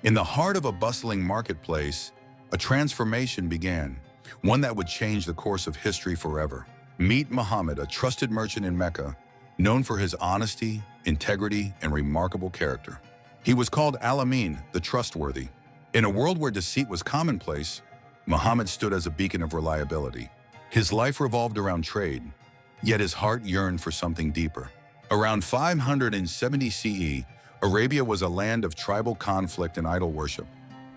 In the heart of a bustling marketplace, a transformation began, one that would change the course of history forever. Meet Muhammad, a trusted merchant in Mecca, known for his honesty, integrity, and remarkable character. He was called Al-Amin, the trustworthy. In a world where deceit was commonplace, Muhammad stood as a beacon of reliability. His life revolved around trade, yet his heart yearned for something deeper. Around 570 CE, Arabia was a land of tribal conflict and idol worship.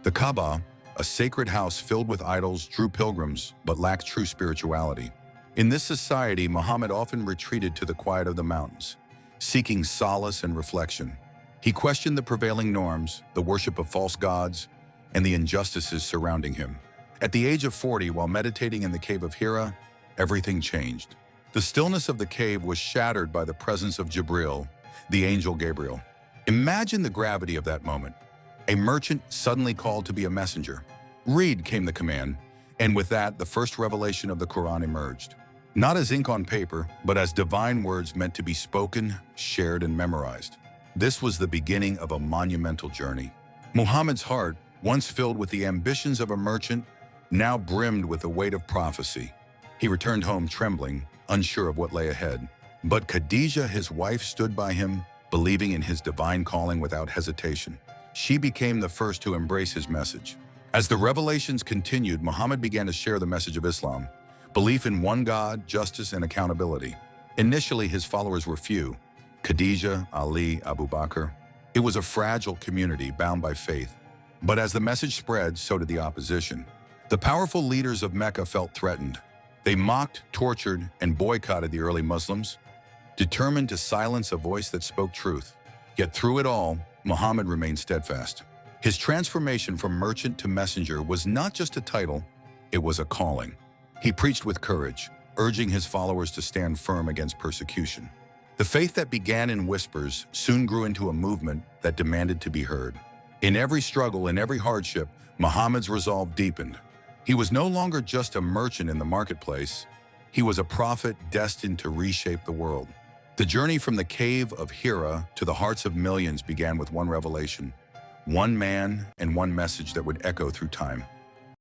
The Kaaba, a sacred house filled with idols, drew pilgrims but lacked true spirituality. In this society, Muhammad often retreated to the quiet of the mountains, seeking solace and reflection. He questioned the prevailing norms, the worship of false gods, and the injustices surrounding him. At the age of 40, while meditating in the cave of Hira, everything changed. The stillness of the cave was shattered by the presence of Jibril, the angel Gabriel. Imagine the gravity of that moment. A merchant suddenly called to be a messenger. Read, came the command, and with that, the first revelation of the Quran emerged. Not as ink on paper, but as divine words meant to be spoken, shared, and memorized. This was the beginning of a monumental journey. Muhammad's heart, once filled with the ambitions of a merchant, now brimmed with the weight of prophecy. He returned home trembling, unsure of what lay ahead. But Khadijah, his wife, stood by him, believing in his divine calling without hesitation. She became the first to embrace his message. As the revelations continued, Muhammad began to share the message of Islam, belief in one God, justice, and accountability. Initially, his followers were few: Khadijah, Ali, Abu Bakr. It was a fragile community bound by faith. But as the message spread, so did the opposition. The powerful leaders of Mecca felt threatened. They mocked, tortured, and boycotted the early Muslims, determined to silence a voice that spoke truth. Yet through it all, Muhammad remained steadfast. His transformation from merchant to messenger was not just a title, it was a calling. He preached with courage, urging his followers to stand firm against persecution. The faith that began in whispers soon grew into a movement that demanded to be heard. In every struggle, in every hardship, Muhammad's resolve deepened. He was no longer just a merchant in the marketplace. He was a prophet destined to reshape the world. The journey from the cave of Hira to the hearts of millions began with one revelation, one man and one message that would echo through time.